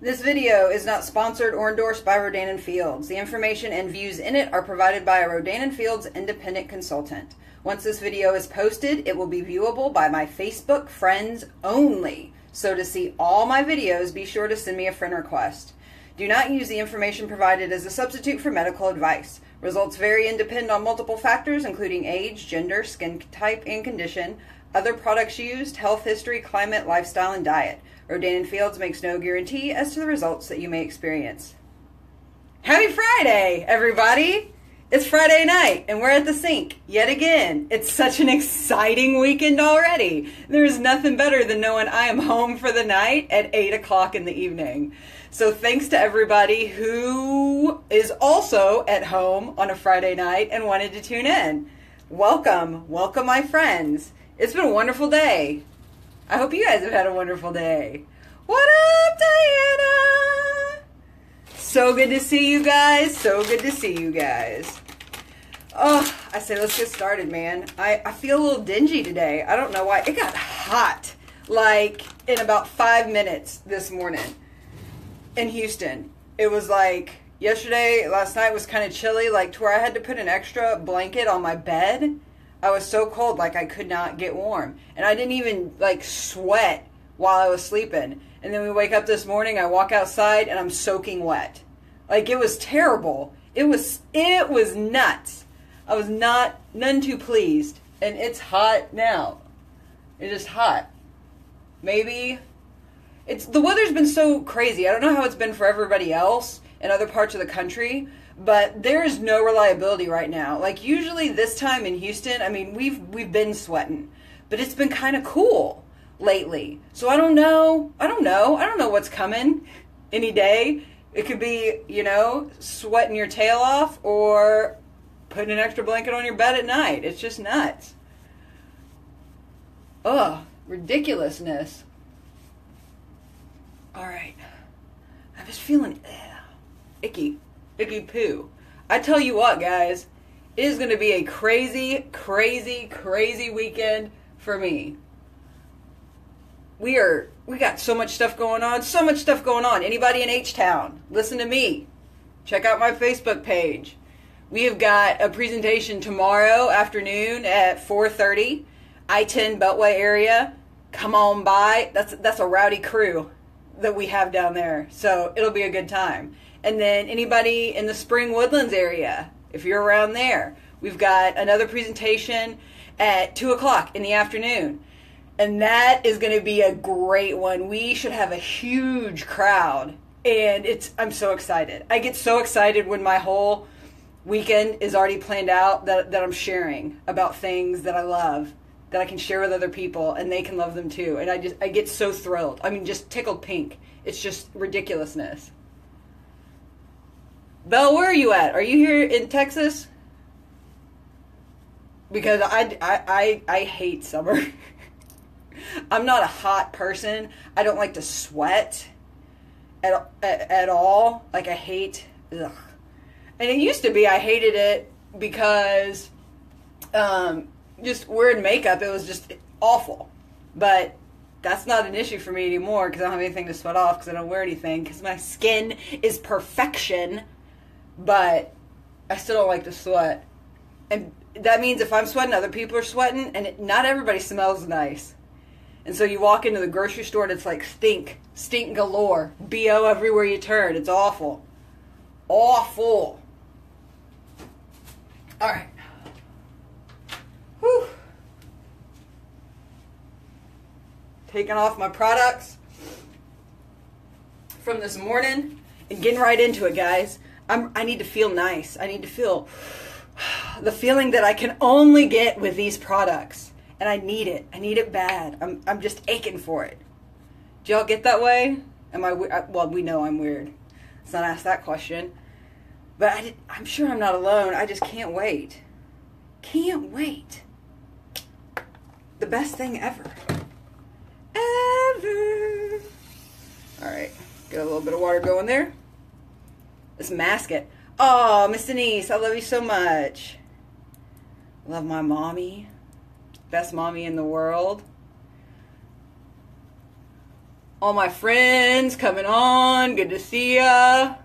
This video is not sponsored or endorsed by Rodan & Fields. The information and views in it are provided by a Rodan & Fields independent consultant. Once this video is posted, it will be viewable by my Facebook friends only. So to see all my videos, be sure to send me a friend request. Do not use the information provided as a substitute for medical advice. Results vary and depend on multiple factors, including age, gender, skin type and condition, other products used, health history, climate, lifestyle, and diet. Rodan & Fields makes no guarantee as to the results that you may experience. Happy Friday, everybody! It's Friday night, and we're at the sink yet again. It's such an exciting weekend already. There's nothing better than knowing I am home for the night at 8 o'clock in the evening. So thanks to everybody who is also at home on a Friday night and wanted to tune in. Welcome, welcome my friends. It's been a wonderful day. I hope you guys have had a wonderful day. What up, Diana? So good to see you guys. So good to see you guys. Oh, I say let's get started, man. I feel a little dingy today. I don't know why. It got hot, like, in about 5 minutes this morning in Houston. It was like, last night was kind of chilly, like to where I had to put an extra blanket on my bed. I was so cold, like I could not get warm. And I didn't even, like, sweat while I was sleeping. And then we wake up this morning, I walk outside, and I'm soaking wet. Like, it was terrible. It was nuts. I was none too pleased. And it's hot now. It's just hot. Maybe, the weather's been so crazy. I don't know how it's been for everybody else in other parts of the country, but there is no reliability right now. Like, usually this time in Houston, I mean, we've been sweating, but it's been kind of cool lately. So I don't know what's coming any day. It could be, sweating your tail off or putting an extra blanket on your bed at night. It's just nuts. Ugh, ridiculousness. All right. I'm just feeling icky poo. I tell you what, guys, it is going to be a crazy, crazy, crazy weekend for me. We got so much stuff going on. Anybody in H-Town, listen to me. Check out my Facebook page. We have got a presentation tomorrow afternoon at 4:30, I-10 Beltway area. Come on by. That's a rowdy crew that we have down there, so it'll be a good time. And then anybody in the Spring Woodlands area, if you're around there, we've got another presentation at 2 o'clock in the afternoon. And that is going to be a great one. We should have a huge crowd. And I'm so excited. I get so excited when my whole weekend is already planned out that I'm sharing about things that I love, that I can share with other people, and they can love them too. And I get so thrilled. I mean, just tickled pink. It's just ridiculousness. Belle, where are you at? Are you here in Texas? Because I hate summer. I'm not a hot person. I don't like to sweat at all. Like, I hate, ugh. And it used to be I hated it because just wearing makeup, it was just awful. But that's not an issue for me anymore because I don't have anything to sweat off because I don't wear anything because my skin is perfection. But I still don't like to sweat. And that means if I'm sweating, other people are sweating, and not everybody smells nice. And so you walk into the grocery store and it's like stink galore. BO everywhere you turn. It's awful. Awful. All right. Whew. Taking off my products from this morning and getting right into it, guys. I need to feel nice. I need to feel the feeling that I can only get with these products. And I need it. I need it bad. I'm just aching for it. Do y'all get that way? Am I weird? Well, we know I'm weird. Let's not ask that question. But I'm sure I'm not alone. I just can't wait. Can't wait. The best thing ever. Ever. All right. Get a little bit of water going there. Let's mask it. Oh, Miss Denise, I love you so much. Love my mommy. Best mommy in the world. All my friends coming on. Good to see ya.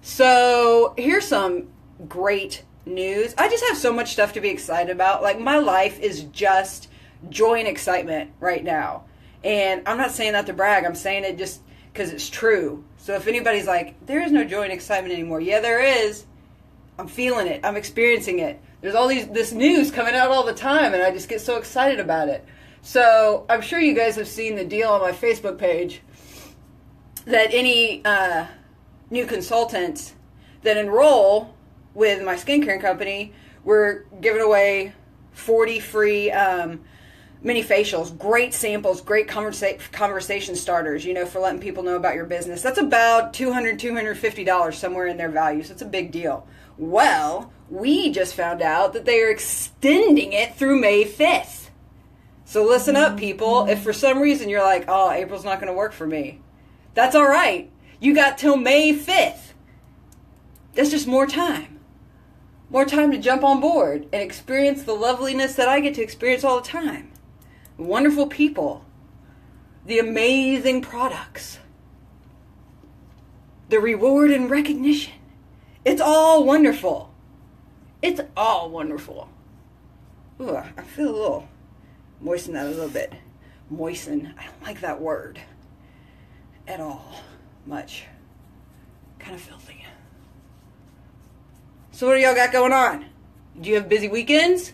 So, here's some great news. I just have so much stuff to be excited about. Like, my life is just joy and excitement right now. And I'm not saying that to brag. I'm saying it just because it's true. So if anybody's like, there is no joy and excitement anymore. Yeah, there is. I'm feeling it. I'm experiencing it. There's all this news coming out all the time, and I just get so excited about it. So I'm sure you guys have seen the deal on my Facebook page that any new consultants that enroll with my skincare company, we're giving away 40 free mini facials, great samples, great conversation starters, you know, for letting people know about your business. That's about $200, $250 somewhere in their value, so it's a big deal. Well, we just found out that they are extending it through May 5th. So listen up, people. If for some reason you're like, oh, April's not going to work for me, that's all right. You got till May 5th. That's just more time. More time to jump on board and experience the loveliness that I get to experience all the time. Wonderful people. The amazing products. The reward and recognition. It's all wonderful. It's all wonderful. Ooh, I feel a little... moisten that a little bit. Moisten. I don't like that word. At all. Much. Kind of filthy. So what do y'all got going on? Do you have busy weekends?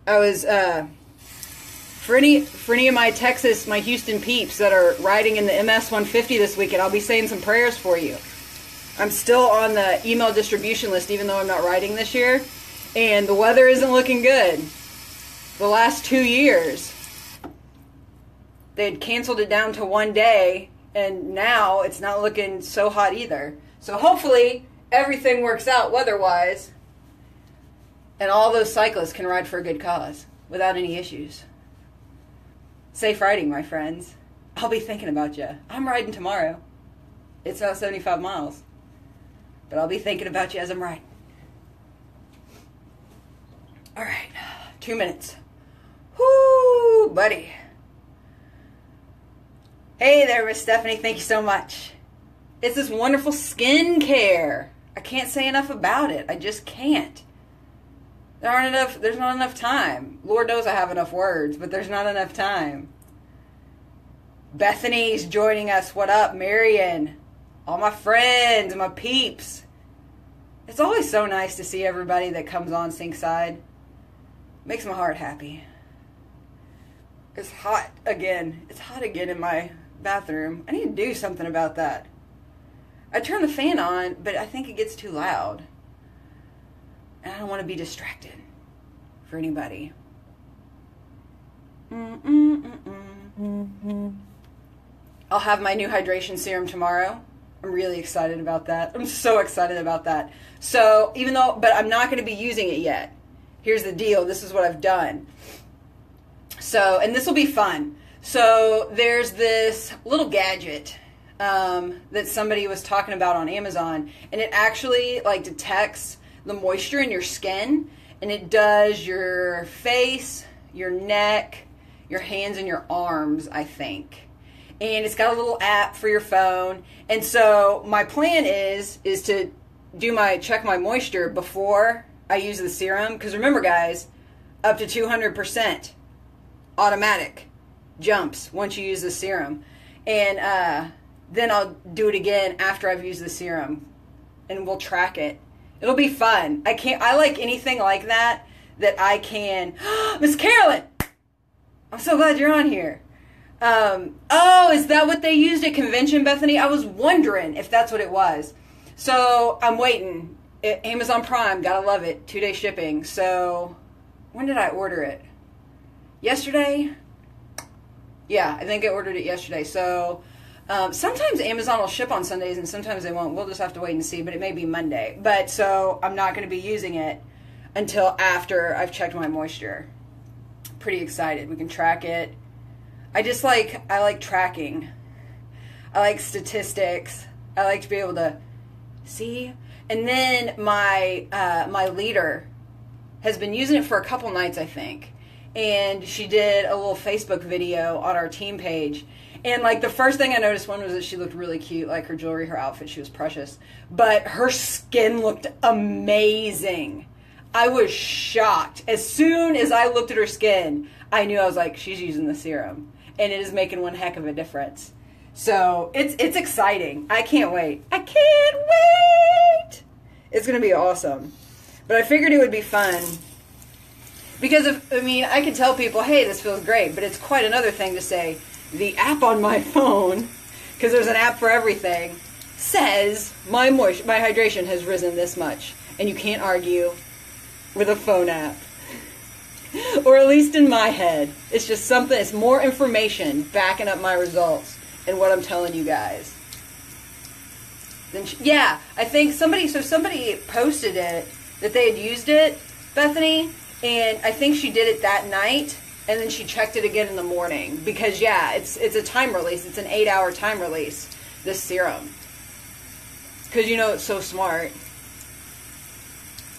I was, for any of my Texas, my Houston peeps that are riding in the MS 150 this weekend, I'll be saying some prayers for you. I'm still on the email distribution list, even though I'm not riding this year. And the weather isn't looking good. The last 2 years, they'd canceled it down to 1 day, and now it's not looking so hot either. So hopefully everything works out weather-wise, and all those cyclists can ride for a good cause without any issues. Safe riding, my friends. I'll be thinking about you. I'm riding tomorrow. It's about 75 miles. But I'll be thinking about you as I'm riding. All right, 2 minutes. Whoo, buddy. Hey there, Miss Stephanie. Thank you so much. It's this wonderful skincare. I can't say enough about it. I just can't. There's not enough time. Lord knows I have enough words, but there's not enough time. Bethany's joining us. What up, Marion? All my friends and my peeps. It's always so nice to see everybody that comes on Syncside. Makes my heart happy. It's hot again. It's hot again in my bathroom. I need to do something about that. I turn the fan on, but I think it gets too loud. And I don't want to be distracted for anybody. I'll have my new hydration serum tomorrow. I'm really excited about that. I'm so excited about that. So, but I'm not going to be using it yet. Here's the deal. This is what I've done. So, and this will be fun. So, there's this little gadget that somebody was talking about on Amazon, and it actually detects the moisture in your skin, and it does your face, your neck, your hands, and your arms, I think. And it's got a little app for your phone. And so my plan is to check my moisture before I use the serum. Because remember, guys, up to 200% automatic jumps once you use the serum. And then I'll do it again after I've used the serum. And we'll track it. It'll be fun. I like anything like that I can. Miss Carolyn! I'm so glad you're on here. Oh, is that what they used at convention, Bethany? I was wondering if that's what it was. So, I'm waiting. Amazon Prime, gotta love it. 2-day shipping. So, when did I order it? Yesterday? Yeah, I think I ordered it yesterday. So, sometimes Amazon will ship on Sundays and sometimes they won't. We'll just have to wait and see, but it may be Monday. But, so, I'm not going to be using it until after I've checked my moisture. Pretty excited. We can track it. I like tracking. I like statistics. I like to be able to see. And then my leader has been using it for a couple nights, I think. and she did a little Facebook video on our team page. And, like, the first thing I noticed, one, was that she looked really cute. Like, her jewelry, her outfit, she was precious. But her skin looked amazing. I was shocked. As soon as I looked at her skin, I knew, I was like, she's using the serum. And it is making one heck of a difference. So, it's exciting. I can't wait. I can't wait! It's going to be awesome. But I figured it would be fun. Because, I can tell people, hey, this feels great. But it's quite another thing to say, the app on my phone, because there's an app for everything, says my hydration has risen this much. And you can't argue with a phone app. Or at least in my head. It's just something, it's more information backing up my results and what I'm telling you guys. Then yeah, I think somebody posted it, that they had used it, Bethany, and I think she did it that night. And then she checked it again in the morning. Because, yeah, it's a time release. It's an 8-hour time release, this serum. Because, you know, it's so smart.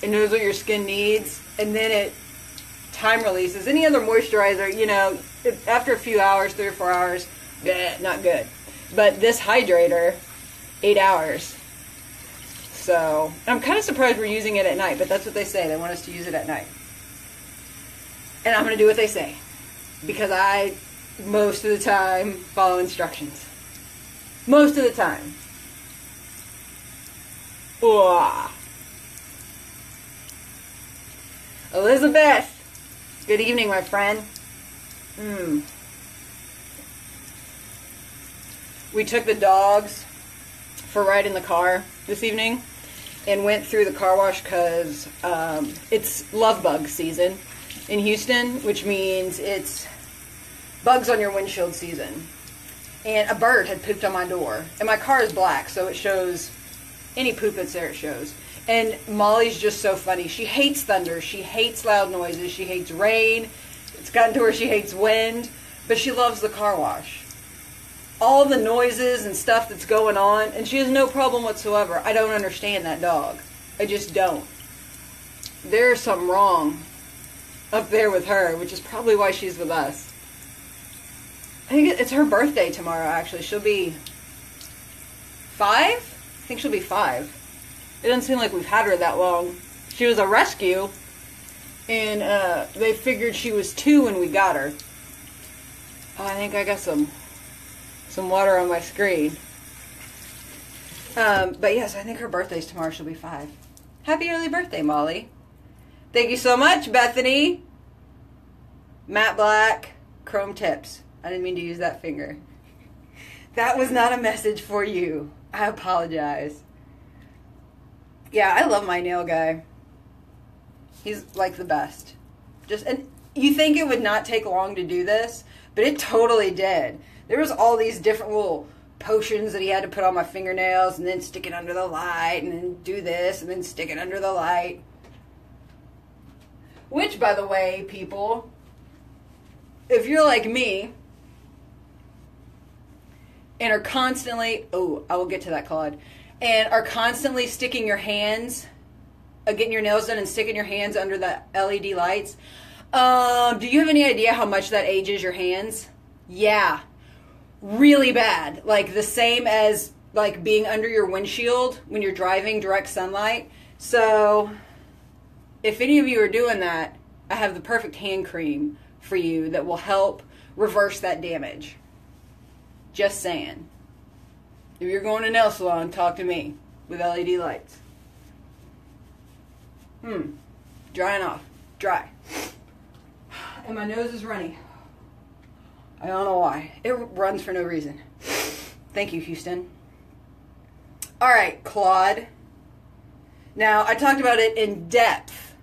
It knows what your skin needs. And then it time releases. Any other moisturizer, you know, after a few hours, 3 or 4 hours, not good. But this hydrator, 8 hours. So, I'm kind of surprised we're using it at night. But that's what they say. They want us to use it at night. And I'm going to do what they say. Because I, most of the time, follow instructions. Most of the time. Ooh. Elizabeth. Good evening, my friend. We took the dogs for a ride in the car this evening. And went through the car wash because it's love bug season in Houston, which means it's bugs on your windshield season. And a bird had pooped on my door. And my car is black, so it shows any poop that's there, it shows. And Molly's just so funny. She hates thunder. She hates loud noises. She hates rain. It's gotten to where she hates wind. But she loves the car wash. All the noises and stuff that's going on, and she has no problem whatsoever. I don't understand that dog. I just don't. There's something wrong up there with her, which is probably why she's with us. I think it's her birthday tomorrow, actually. She'll be 5? I think she'll be 5. It doesn't seem like we've had her that long. She was a rescue, and they figured she was 2 when we got her. Oh, I think I got some water on my screen. But yes, I think her birthday's tomorrow. She'll be 5. Happy early birthday, Molly. Thank you so much, Bethany. Matte Black, Chrome Tips. I didn't mean to use that finger. That was not a message for you. I apologize. Yeah, I love my nail guy. He's like the best. And you think it would not take long to do this, but it totally did. There was all these different little potions that he had to put on my fingernails and then stick it under the light and then do this and then stick it under the light. Which, by the way, people, if you're like me and are constantly, I will get to that, Claude, and are constantly sticking your hands, getting your nails done and sticking your hands under the LED lights, do you have any idea how much that ages your hands? Yeah. Really bad. Like the same as like being under your windshield when you're driving direct sunlight. So if any of you are doing that, I have the perfect hand cream for you that will help reverse that damage. Just saying. If you're going to nail salon, talk to me with LED lights. Drying off. Dry. And my nose is runny. I don't know why. It runs for no reason. Thank you, Houston. All right, Claude. Now, I talked about it in depth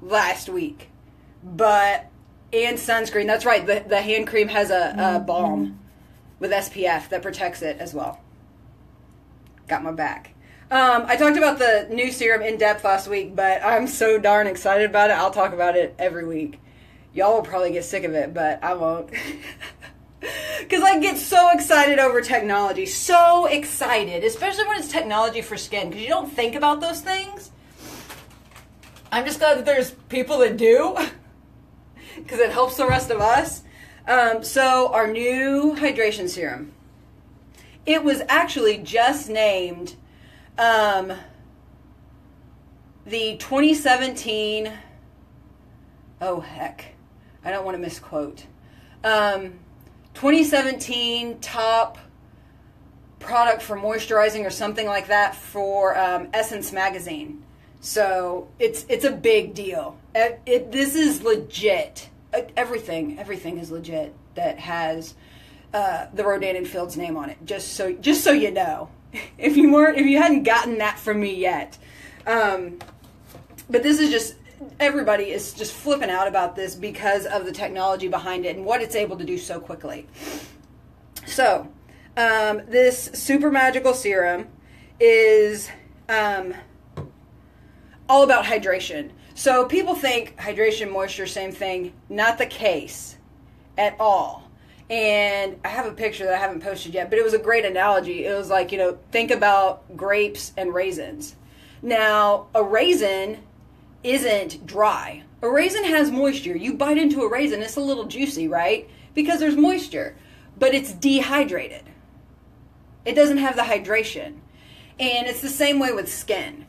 last week. And sunscreen. That's right. The hand cream has a balm with SPF that protects it as well. Got my back. I talked about the new serum in depth last week, but I'm so darn excited about it. I'll talk about it every week. Y'all will probably get sick of it, but I won't. Because I get so excited over technology. So excited. Especially when it's technology for skin. Because you don't think about those things. I'm just glad that there's people that do. because it helps the rest of us. So our new hydration serum, it was actually just named the 2017, oh heck, I don't want to misquote, 2017 top product for moisturizing or something like that for Essence magazine. So it's a big deal. This is legit. Everything is legit that has the Rodan & Fields name on it. Just so you know, if you hadn't gotten that from me yet. But this is just, everybody is just flipping out about this because of the technology behind it and what it's able to do so quickly. So this super magical serum is all about hydration. So people think hydration, moisture, same thing. Not the case at all. And I have a picture that I haven't posted yet, but it was a great analogy. It was like, think about grapes and raisins. Now, a raisin isn't dry. A raisin has moisture. You bite into a raisin, it's a little juicy, right? Because there's moisture, but it's dehydrated. It doesn't have the hydration. And it's the same way with skin.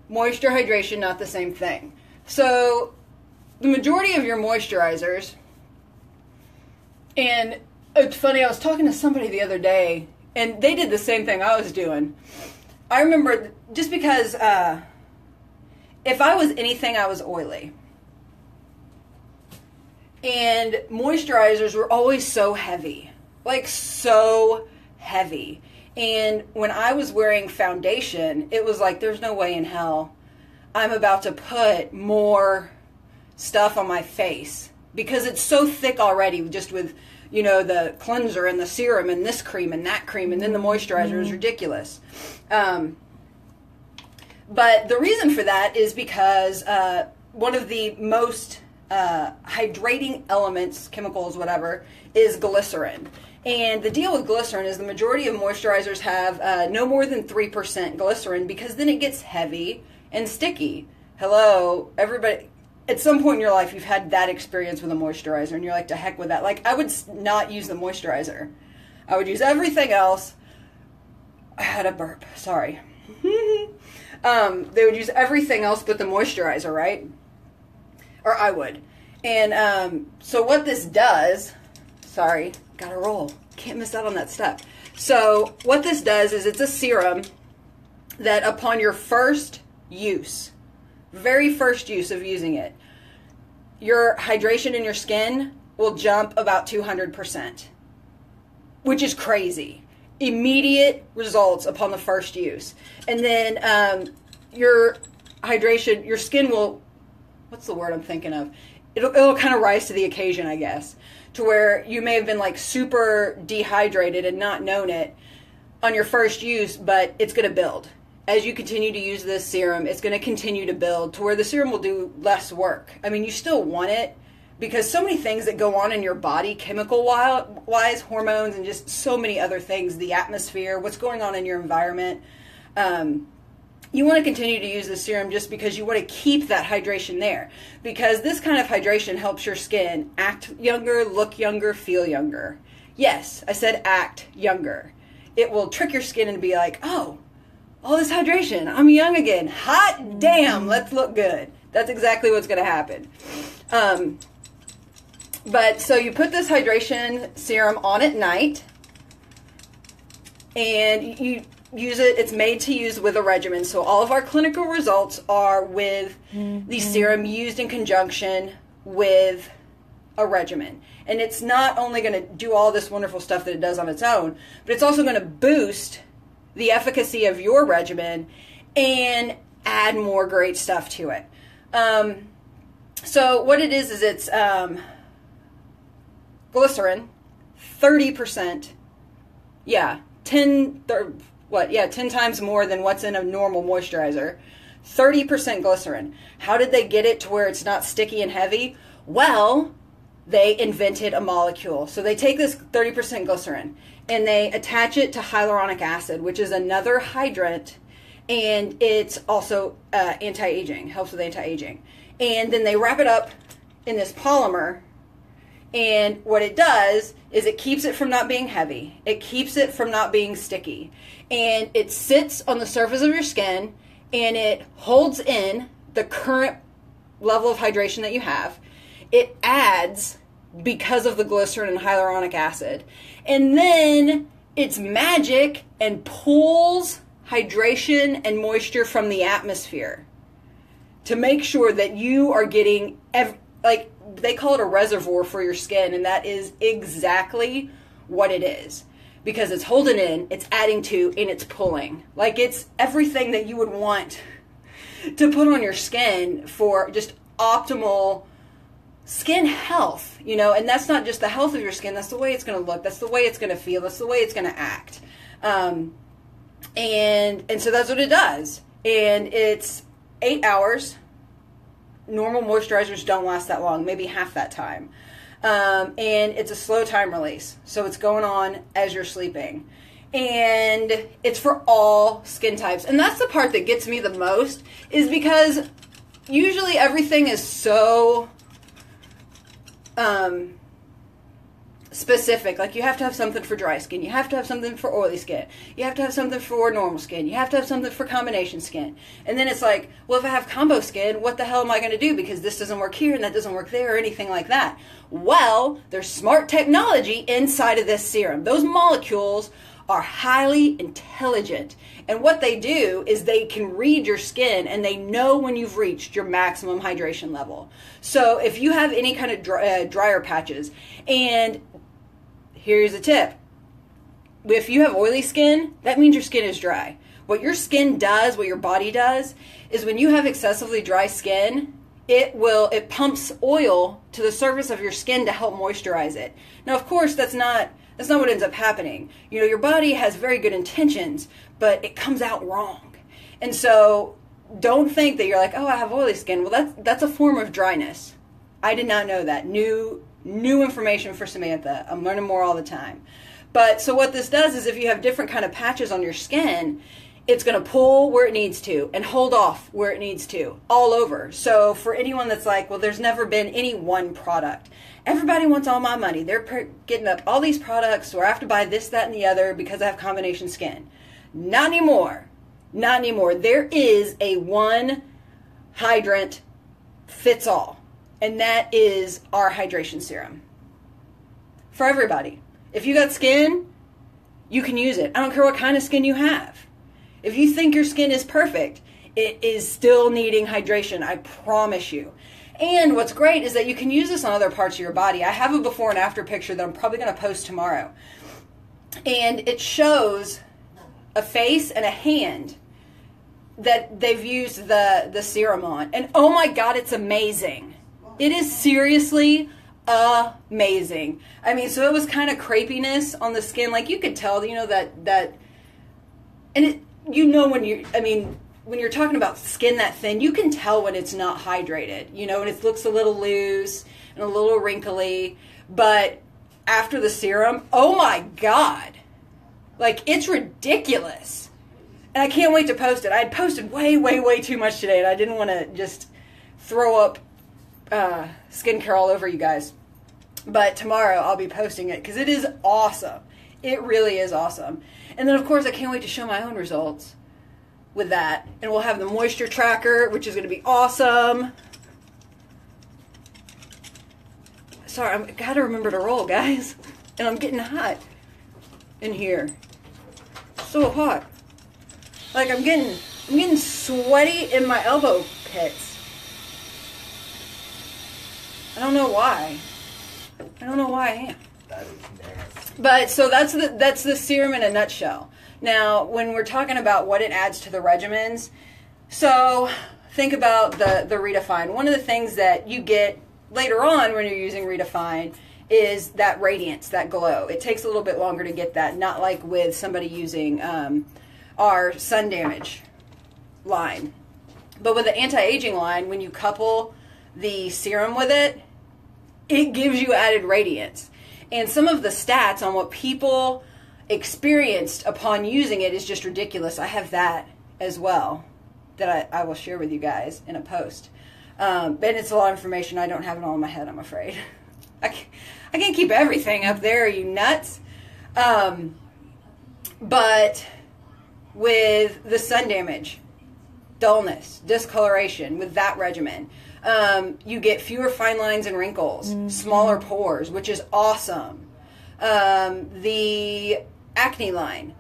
Moisture, hydration, not the same thing. So the majority of your moisturizers, and it's funny, I was talking to somebody the other day, and they did the same thing I was doing. I remember, just because if I was anything, I was oily. And moisturizers were always so heavy. Like, so heavy. And when I was wearing foundation, it was like, there's no way in hell I'm about to put more stuff on my face. Because it's so thick already, just with, the cleanser and the serum and this cream and that cream, and then the moisturizer is ridiculous. But the reason for that is because one of the most hydrating elements, chemicals, whatever, is glycerin. And the deal with glycerin is the majority of moisturizers have no more than 3% glycerin, because then it gets heavy and sticky. Hello, everybody. At some point in your life, you've had that experience with a moisturizer, and you're like, to heck with that. Like, I would not use the moisturizer. I would use everything else. I had a burp. Sorry. They would use everything else but the moisturizer, right? Or I would. And so what this does... Sorry, gotta roll. Can't miss out on that step. So what this does is it's a serum that upon your first use, very first use of using it, your hydration in your skin will jump about 200%, which is crazy. Immediate results upon the first use. And then your hydration, your skin will, what's the word I'm thinking of? It'll kind of rise to the occasion, I guess, to where you may have been like super dehydrated and not known it on your first use, but it's going to build. As you continue to use this serum, it's going to continue to build to where the serum will do less work. I mean, you still want it, because so many things that go on in your body, chemical-wise, hormones, and just so many other things, the atmosphere, what's going on in your environment. You want to continue to use this serum just because you want to keep that hydration there. Because this kind of hydration helps your skin act younger, look younger, feel younger. Yes, I said act younger. It will trick your skin and be like, oh, all this hydration, I'm young again. Hot damn, let's look good. That's exactly what's going to happen. But so you put this hydration serum on at night, and you use it. It's made to use with a regimen. So all of our clinical results are with the serum used in conjunction with a regimen. And it's not only going to do all this wonderful stuff that it does on its own, but it's also going to boost the efficacy of your regimen and add more great stuff to it. So what it is it's glycerin, 30%. Yeah, 10 times more than what's in a normal moisturizer. 30% glycerin. How did they get it to where it's not sticky and heavy? Well, they invented a molecule. So they take this 30% glycerin and they attach it to hyaluronic acid, which is another hydrant, and it's also anti-aging, helps with anti-aging. And then they wrap it up in this polymer. And what it does is it keeps it from not being heavy. It keeps it from not being sticky. And it sits on the surface of your skin and it holds in the current level of hydration that you have. It adds because of the glycerin and hyaluronic acid. And then it's magic and pulls hydration and moisture from the atmosphere to make sure that you are getting, like, they call it a reservoir for your skin, and that is exactly what it is. Because it's holding in, it's adding to, and it's pulling. Like, it's everything that you would want to put on your skin for just optimal skin health, you know. And that's not just the health of your skin, that's the way it's going to look, that's the way it's going to feel, that's the way it's going to act. And so that's what it does. And it's 8 hours. Normal moisturizers don't last that long, maybe half that time. And it's a slow time release. So it's going on as you're sleeping. And it's for all skin types. And that's the part that gets me the most, is because usually everything is so specific. Like, you have to have something for dry skin, you have to have something for oily skin, you have to have something for normal skin, you have to have something for combination skin. And then it's like, well, if I have combo skin, what the hell am I going to do, because this doesn't work here and that doesn't work there or anything like that? Well, there's smart technology inside of this serum. Those molecules are highly intelligent, and what they do is they can read your skin and they know when you've reached your maximum hydration level. So if you have any kind of drier patches, and here's a tip. If you have oily skin, that means your skin is dry. What your skin does, what your body does, is when you have excessively dry skin, it pumps oil to the surface of your skin to help moisturize it. Now, of course, that's not what ends up happening. You know, your body has very good intentions, but it comes out wrong. And so don't think that you're like, oh, I have oily skin. Well, that's a form of dryness. I did not know that. New information for Samantha. I'm learning more all the time. But so what this does is, if you have different kind of patches on your skin, it's going to pull where it needs to and hold off where it needs to all over. So for anyone that's like, well, there's never been any one product. Everybody wants all my money. They're getting up all these products where I have to buy this, that, and the other because I have combination skin. Not anymore. Not anymore. There is a one hydrant fits all. And that is our hydration serum. For everybody. If you got skin, you can use it. I don't care what kind of skin you have. If you think your skin is perfect, it is still needing hydration, I promise you. And what's great is that you can use this on other parts of your body. I have a before and after picture that I'm probably going to post tomorrow. And it shows a face and a hand that they've used the serum on. And oh my God, it's amazing. It is seriously amazing. I mean, so it was kind of crepiness on the skin. Like, you could tell, you know, that and it, you know, when you're talking about skin that thin, you can tell when it's not hydrated, you know, and it looks a little loose and a little wrinkly. But after the serum, oh my God, like, it's ridiculous. And I can't wait to post it. I had posted way, way, way too much today, and I didn't want to just throw up skincare all over you guys. But tomorrow I'll be posting it because it is awesome. It really is awesome. And then, of course, I can't wait to show my own results with that. And we'll have the moisture tracker, which is going to be awesome. Sorry, I've got to remember to roll, guys. And I'm getting hot in here. So hot. Like, I'm getting sweaty in my elbow pits. I don't know why. I don't know why I am. That is nasty. But so that's the serum in a nutshell. Now, when we're talking about what it adds to the regimens, so think about the Redefine. One of the things that you get later on when you're using Redefine is that radiance, that glow. It takes a little bit longer to get that, not like with somebody using our sun damage line. But with the anti-aging line, when you couple the serum with it, it gives you added radiance. And some of the stats on what people experienced upon using it is just ridiculous. I have that as well that I will share with you guys in a post. And it's a lot of information. I don't have it all in my head, I'm afraid. I can't keep everything up there, are you nuts? But with the sun damage, dullness, discoloration, with that regimen, you get fewer fine lines and wrinkles, smaller pores, which is awesome. The acne line,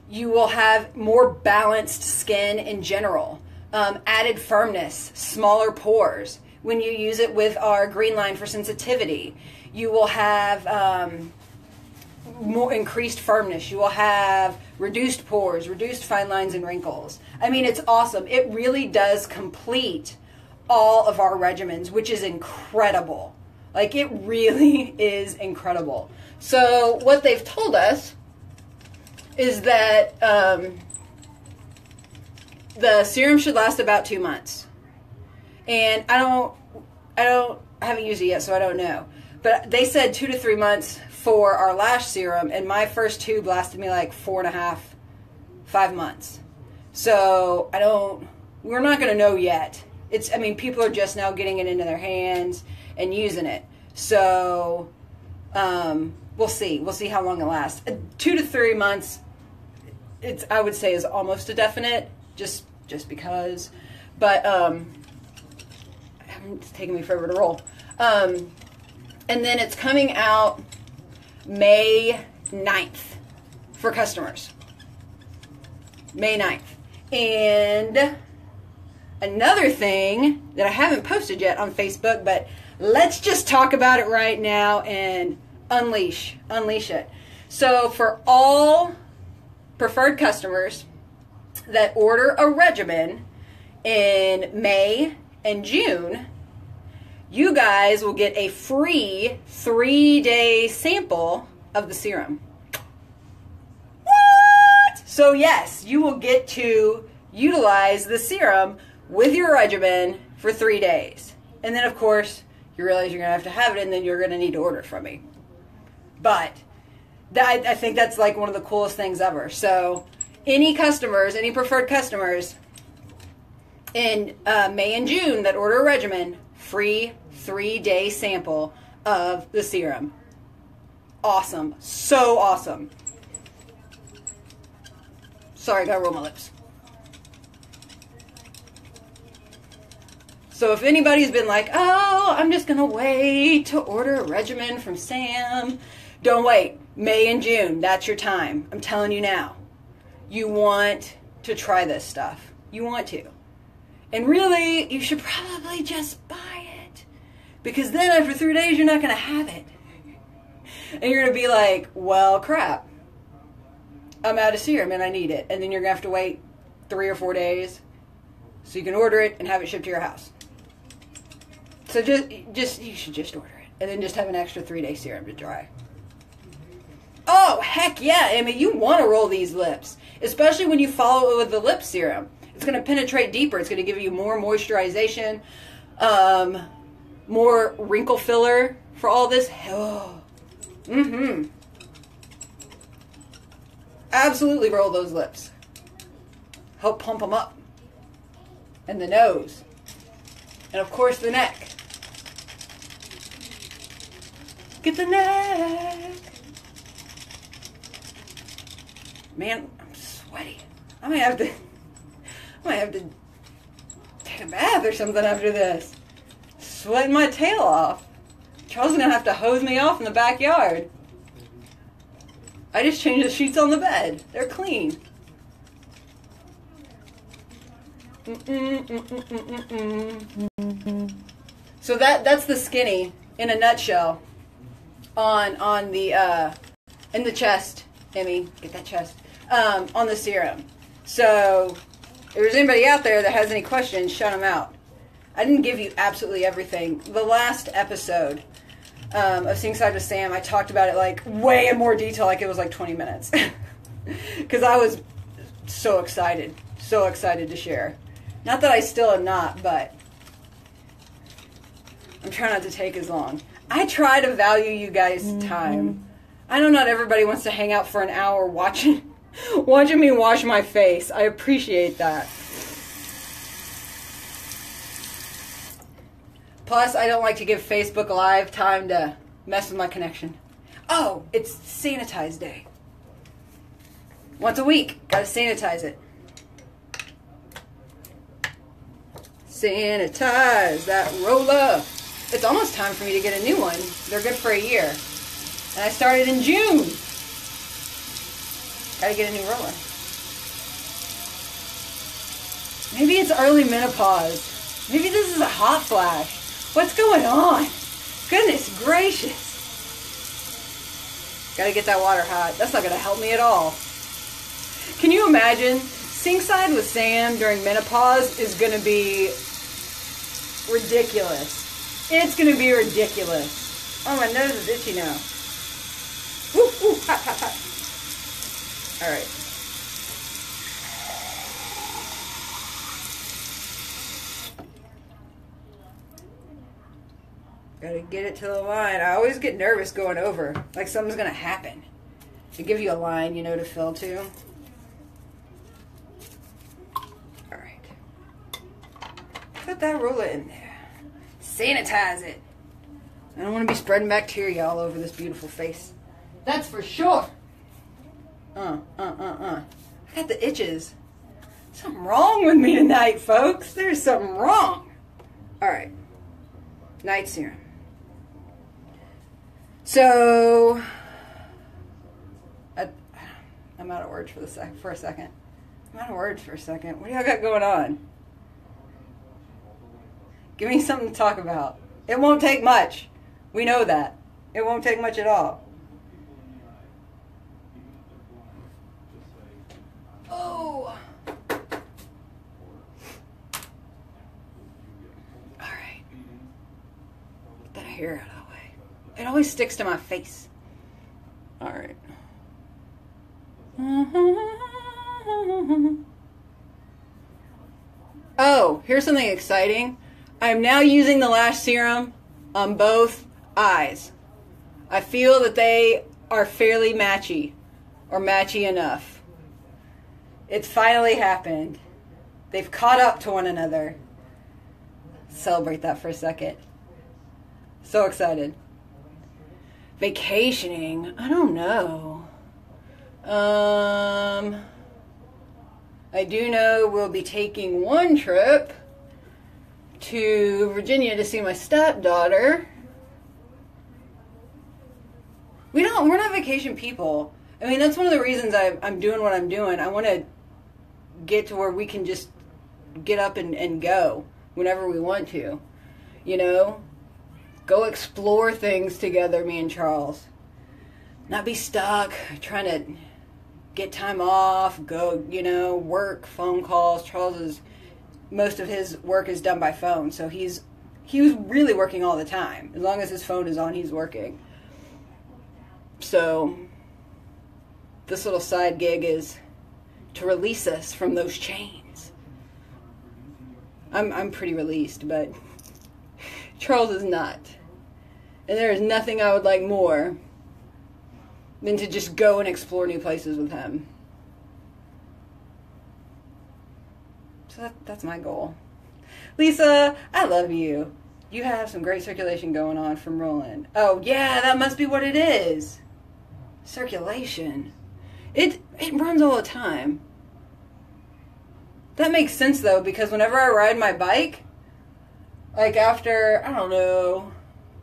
you will have more balanced skin in general, added firmness, smaller pores. When you use it with our green line for sensitivity, you will have more increased firmness. You will have reduced pores, reduced fine lines and wrinkles. I mean, it's awesome. It really does complete all of our regimens, which is incredible. Like, it really is incredible. So what they've told us is that the serum should last about 2 months. And I haven't used it yet, so I don't know. But they said 2 to 3 months for our lash serum, and my first tube lasted me like 4.5, 5 months. So we're not going to know yet. I mean, people are just now getting it into their hands and using it. So, we'll see. We'll see how long it lasts. 2 to 3 months, I would say, is almost a definite, just because. But, it's taking me forever to roll. And then it's coming out May 9th for customers. May 9th. And another thing that I haven't posted yet on Facebook, but let's just talk about it right now and unleash it. So for all preferred customers that order a regimen in May and June, you guys will get a free 3-day sample of the serum. What? So yes, you will get to utilize the serum with your regimen for 3 days. And then, of course, you realize you're going to have it, and then you're going to need to order it from me. But I think that's like one of the coolest things ever. So any customers, any preferred customers in May and June that order a regimen, free 3-day sample of the serum. Awesome. So awesome. Sorry, I gotta roll my lips. So if anybody's been like, oh, I'm just gonna wait to order a regimen from Sam, don't wait. May and June, that's your time. I'm telling you now. You want to try this stuff. You want to. And really, you should probably just buy it. Because then after 3 days, you're not going to have it. And you're going to be like, well, crap. I'm out of serum and I need it. And then you're going to have to wait 3 or 4 days so you can order it and have it shipped to your house. So you should just order it. And then just have an extra 3-day serum to try. Oh, heck yeah, Emmy, you want to roll these lips. Especially when you follow it with the lip serum. It's going to penetrate deeper. It's going to give you more moisturization, more wrinkle filler for all this. Oh. Absolutely roll those lips. Help pump them up. And the nose. And of course the neck. Get the neck. Man, I'm sweaty. I might have to take a bath or something after this. Sweating my tail off. Charles is going to have to hose me off in the backyard. I just changed the sheets on the bed. They're clean. So that's the skinny in a nutshell on the in the chest. Emmy, get that chest. On the serum. So if there's anybody out there that has any questions, shout them out. I didn't give you absolutely everything. The last episode of Sing Side with Sam, I talked about it like way in more detail, like it was like 20 minutes. Because I was so excited to share. Not that I still am not, but I'm trying not to take as long. I try to value you guys' time. I know not everybody wants to hang out for an hour watching me wash my face. I appreciate that. Plus, I don't like to give Facebook Live time to mess with my connection. Oh, it's sanitize day. Once a week, gotta sanitize it. Sanitize that roller. It's almost time for me to get a new one. They're good for a year. And I started in June. Gotta get a new roller. Maybe it's early menopause. Maybe this is a hot flash. What's going on? Goodness gracious. Gotta get that water hot. That's not gonna help me at all. Can you imagine? Sinkside with Sam during menopause is gonna be ridiculous. It's gonna be ridiculous. Oh, my nose is itchy now. Woo, woo, hot, hot, hot. All right. Gotta get it to the line. I always get nervous going over, like something's gonna happen. They give you a line, you know, to fill to. All right. Put that roller in there. Sanitize it. I don't want to be spreading bacteria all over this beautiful face. That's for sure. I got the itches. Something wrong with me tonight, folks. There's something wrong. All right. Night serum. So, I'm out of words for a second. I'm out of words for a second. What do y'all got going on? Give me something to talk about. It won't take much. We know that. It won't take much at all. Oh. All right. Get that hair out of the way. It always sticks to my face. All right. Oh, here's something exciting. I'm now using the lash serum on both eyes. I feel that they are fairly matchy, or matchy enough. It's finally happened. They've caught up to one another. Celebrate that for a second. So excited. Vacationing? I don't know. I do know we'll be taking one trip to Virginia to see my stepdaughter. We're not vacation people. I mean, that's one of the reasons I'm doing what I'm doing. I want to get to where we can just get up and go whenever we want to. You know? Go explore things together, me and Charles. Not be stuck trying to get time off, go, you know, work, phone calls. Most of his work is done by phone, so he was really working all the time. As long as his phone is on, he's working. So this little side gig is to release us from those chains. I'm pretty released, but Charles is not. And there is nothing I would like more than to just go and explore new places with him. So that's my goal. Lisa, I love you. You have some great circulation going on from Roland. Oh, yeah, that must be what it is. Circulation. It runs all the time. That makes sense, though, because whenever I ride my bike, like after, I don't know,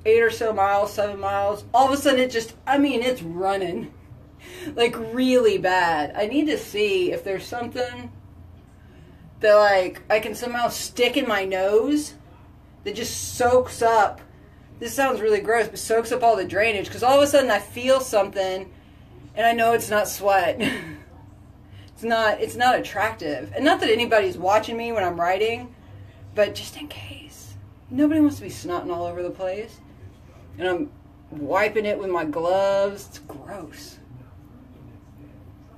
8 or so miles, 7 miles, all of a sudden it's running. Like, really bad. I need to see if there's something that, like, I can somehow stick in my nose that just soaks up. This sounds really gross, but soaks up all the drainage. Because all of a sudden I feel something, and I know it's not sweat. It's not attractive. And not that anybody's watching me when I'm riding, but just in case. Nobody wants to be snotting all over the place. And I'm wiping it with my gloves. It's gross.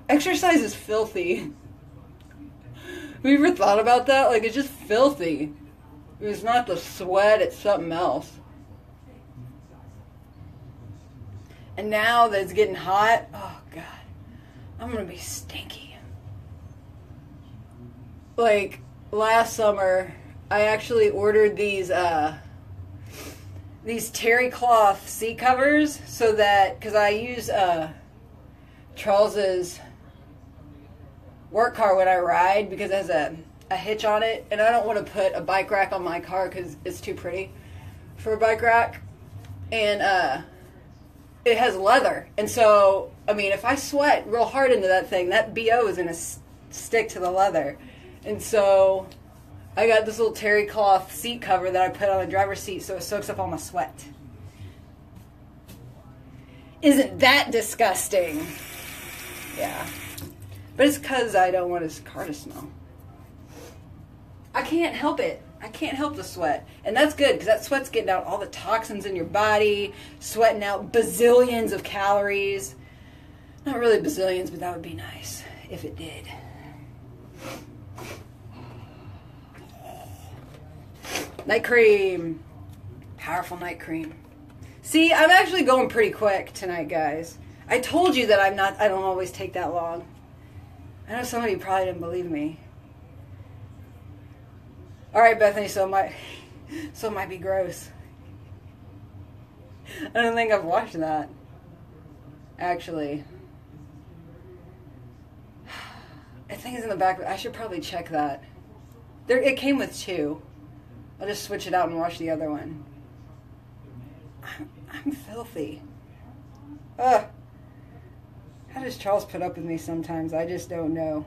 Exercise is filthy. Have you ever thought about that? Like, it's just filthy. It's not the sweat, it's something else. And now that it's getting hot, oh God, I'm gonna be stinky. Like, last summer, I actually ordered these these terry cloth seat covers so that, because I use Charles's work car when I ride because it has a hitch on it, and I don't want to put a bike rack on my car because it's too pretty for a bike rack, and it has leather, and so I mean if I sweat real hard into that thing, that BO is going to stick to the leather, and so I got this little terry cloth seat cover that I put on the driver's seat so it soaks up all my sweat. Isn't that disgusting? Yeah. But it's because I don't want his car to smell. I can't help it. I can't help the sweat. And that's good because that sweat's getting out all the toxins in your body, sweating out bazillions of calories. Not really bazillions, but that would be nice if it did. Night cream. Powerful night cream. See, I'm actually going pretty quick tonight, guys. I told you that I don't always take that long. I know some of you probably didn't believe me. Alright, Bethany, so it might be gross. I don't think I've watched that. Actually. I think it's in the back. I should probably check that. It came with 2. I'll just switch it out and watch the other one. I'm filthy. Ugh. How does Charles put up with me sometimes? I just don't know.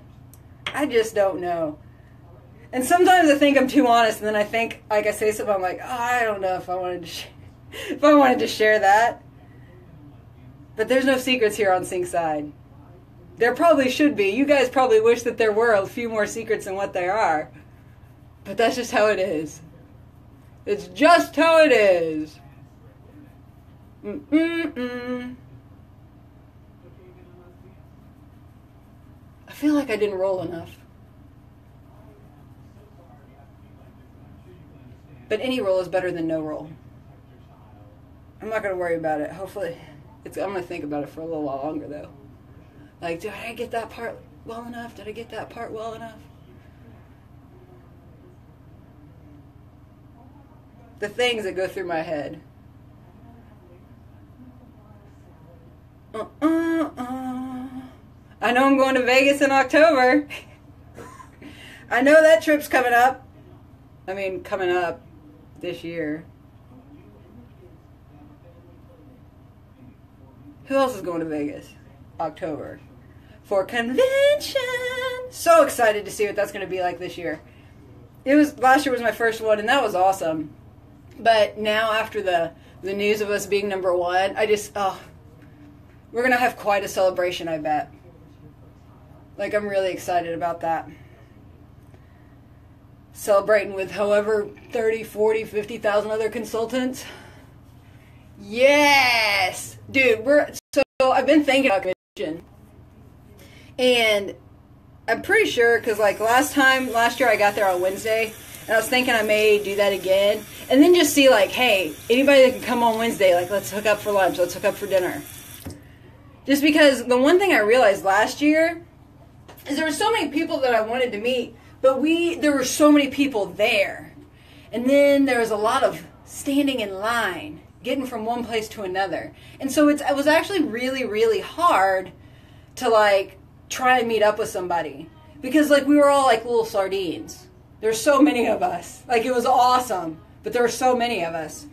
I just don't know. And sometimes I think I'm too honest, and then I think, like, I say something, I'm like, oh, I don't know if I wanted to share that. But there's no secrets here on Sinkside. There probably should be. You guys probably wish that there were a few more secrets than what there are. But that's just how it is. It's just how it is. Mm-mm-mm. I feel like I didn't roll enough. But any roll is better than no roll. I'm not going to worry about it. Hopefully, I'm going to think about it for a little while longer, though. Like, did I get that part well enough? Did I get that part well enough? The things that go through my head. I know I'm going to Vegas in October. I know that trip's coming up. I mean, coming up this year. Who else is going to Vegas? October. For convention. So excited to see what that's going to be like this year. Last year was my first one, and that was awesome. But now after the news of us being number 1, we're going to have quite a celebration, I bet. Like, I'm really excited about that. Celebrating with however 30, 40, 50,000 other consultants. Yes! Dude, so I've been thinking about convention. And I'm pretty sure, because like last year I got there on Wednesday, and I was thinking I may do that again. And then just see like, hey, anybody that can come on Wednesday, like let's hook up for lunch, let's hook up for dinner. Just because the one thing I realized last year is there were so many people that I wanted to meet, but there were so many people there. And then there was a lot of standing in line, getting from one place to another. And so it was actually really, really hard to like try and meet up with somebody. Because like we were all like little sardines. There's so many of us. Like it was awesome, but there were so many of us.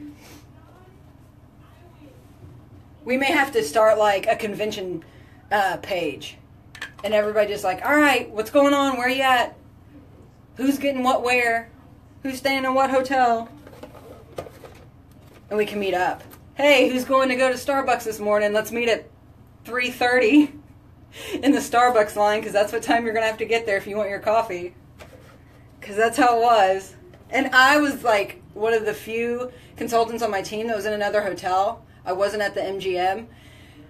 We may have to start like a convention page. And everybody just like, all right, what's going on? Where are you at? Who's getting what where? Who's staying in what hotel? And we can meet up. Hey, who's going to go to Starbucks this morning? Let's meet at 3:30 in the Starbucks line, because that's what time you're going to have to get there if you want your coffee. Because that's how it was. And I was like one of the few consultants on my team that was in another hotel. I wasn't at the MGM.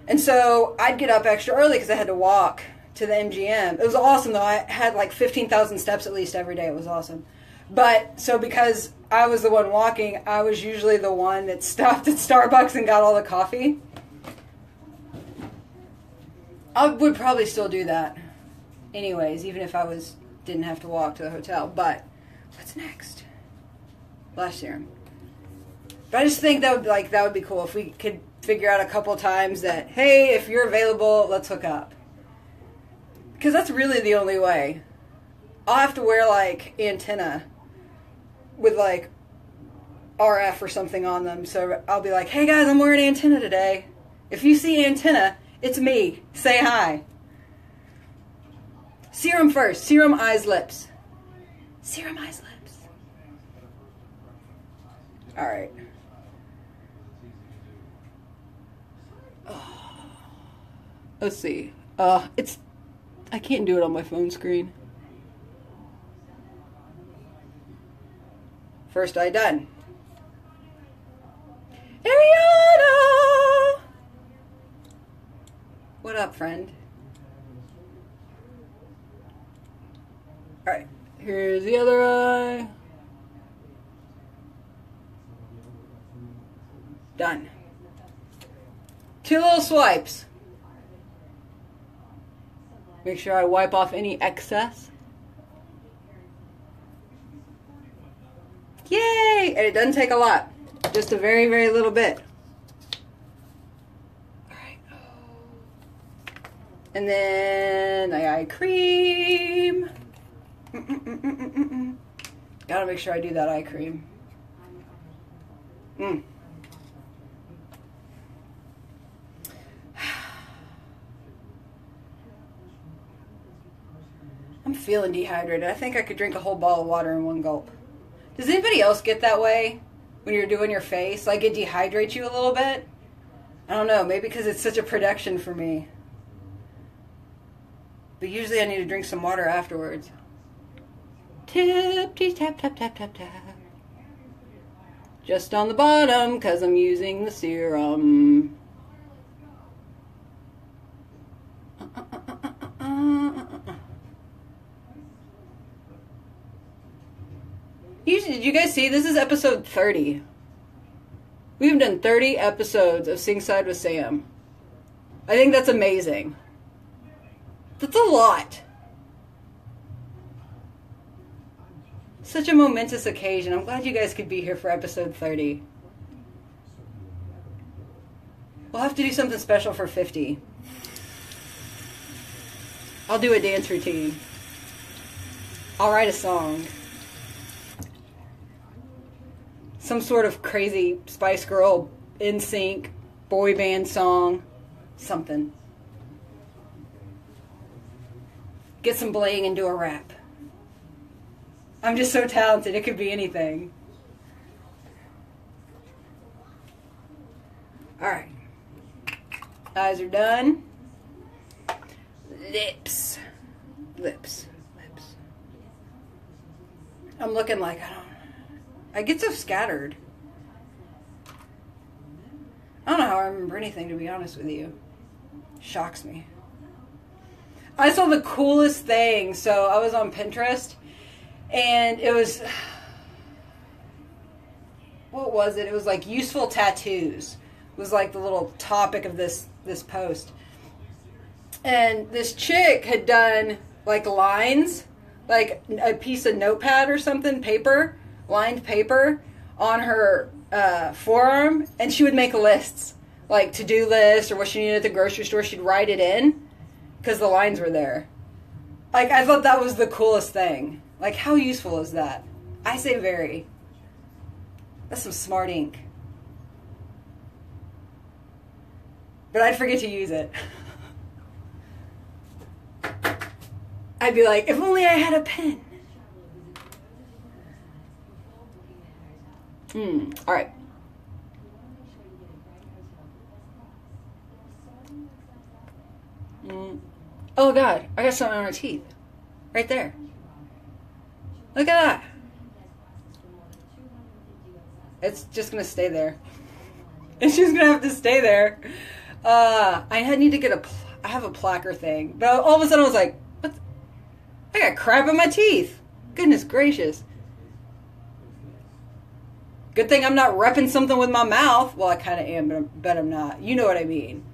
And so I'd get up extra early because I had to walk to the MGM. It was awesome, though. I had like 15,000 steps at least every day. It was awesome. But so because I was the one walking, I was usually the one that stopped at Starbucks and got all the coffee. I would probably still do that anyways, even if I didn't have to walk to the hotel. But what's next? Last year. But I just think that would be cool if we could figure out a couple times that, hey, if you're available, let's hook up. Because that's really the only way. I'll have to wear like antenna with like RF or something on them. So I'll be like, hey guys, I'm wearing antenna today. If you see antenna, it's me. Say hi. Serum first. Serum, eyes, lips. Serum, eyes, lips. Alright. Let's see. I can't do it on my phone screen. First eye done. Ariana! What up, friend? Alright, here's the other eye. Done. 2 little swipes. Make sure I wipe off any excess. Yay! And it doesn't take a lot. Just a very, very little bit. Alright. And then the eye cream. Gotta make sure I do that eye cream. I'm feeling dehydrated. I think I could drink a whole bottle of water in one gulp. Does anybody else get that way when you're doing your face? Like it dehydrates you a little bit? I don't know. Maybe because it's such a production for me. But usually I need to drink some water afterwards. Tip, tap, tap, tap, tap, tap. Just on the bottom because I'm using the serum. Did you guys see? This is episode 30. We've done 30 episodes of Sing Side with Sam. I think that's amazing. That's a lot. Such a momentous occasion. I'm glad you guys could be here for episode 30. We'll have to do something special for 50. I'll do a dance routine. I'll write a song. Some sort of crazy Spice Girl, NSYNC, boy band song. Something. Get some bling and do a rap. I'm just so talented, it could be anything. Alright. Eyes are done. Lips. Lips. Lips. I'm looking like, I get so scattered. I don't know how I remember anything, to be honest with you. Shocks me. I saw the coolest thing. So I was on Pinterest, and it was... What was it? It was like useful tattoos. It was like the little topic of this post. And this chick had done like lines, like a piece of notepad or something, paper, lined paper, on her forearm, and she would make lists, like to-do lists or what she needed at the grocery store. She'd write it in because the lines were there. Like, I thought that was the coolest thing. Like, how useful is that? I say very. That's some smart ink. But I'd forget to use it. I'd be like, if only I had a pen. Alright. Oh god, I got something on my teeth. Right there. Look at that. It's just gonna stay there. It's just gonna have to stay there. I need to get I have a placker thing. But all of a sudden I was like, what? I got crap in my teeth. Goodness gracious. Good thing I'm not repping something with my mouth. Well, I kind of am, but I'm not. You know what I mean.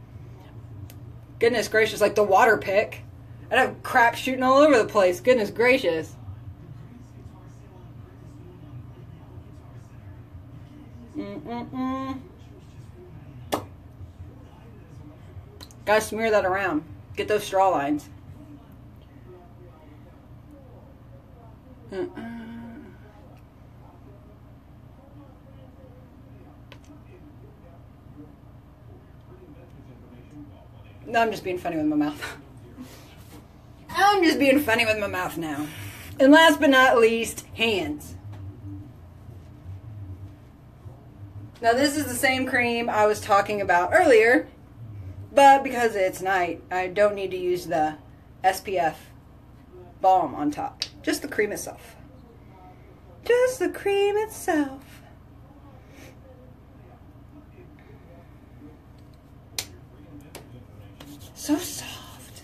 Goodness gracious, like the water pick. I'd have crap shooting all over the place. Goodness gracious. Gotta smear that around. Get those straw lines. No, I'm just being funny with my mouth. I'm just being funny with my mouth now. And last but not least, hands. Now this is the same cream I was talking about earlier, but because it's night, I don't need to use the SPF balm on top. Just the cream itself. Just the cream itself. So soft.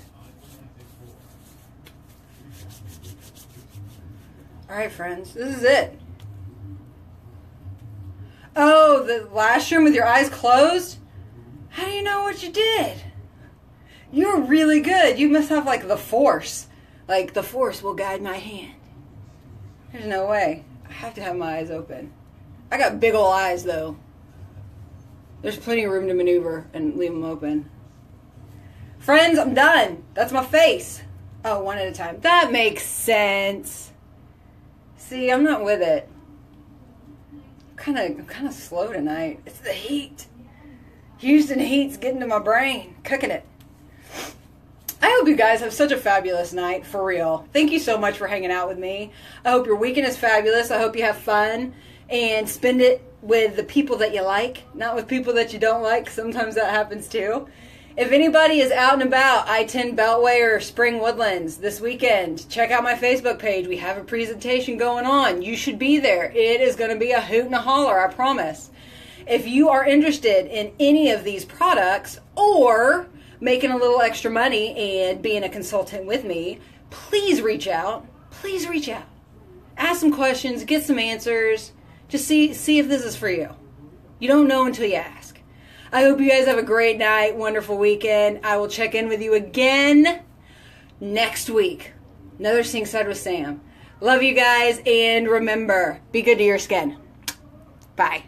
Alright, friends, this is it. Oh, the lash room with your eyes closed? How do you know what you did? You're really good. You must have like the force. Like the force will guide my hand. There's no way. I have to have my eyes open. I got big ol' eyes though. There's plenty of room to maneuver and leave them open. Friends, I'm done. That's my face. Oh, one at a time. That makes sense. See, I'm not with it. I'm kind of slow tonight. It's the heat. Houston heat's getting to my brain, cooking it. I hope you guys have such a fabulous night, for real. Thank you so much for hanging out with me. I hope your weekend is fabulous. I hope you have fun and spend it with the people that you like, not with people that you don't like. Sometimes that happens too. If anybody is out and about I-10 Beltway or Spring Woodlands this weekend, check out my Facebook page. We have a presentation going on. You should be there. It is going to be a hoot and a holler, I promise. If you are interested in any of these products or making a little extra money and being a consultant with me, please reach out. Please reach out. Ask some questions, get some answers. Just see if this is for you. You don't know until you ask. I hope you guys have a great night, wonderful weekend. I will check in with you again next week. Another Sing Side with Sam. Love you guys, and remember, be good to your skin. Bye.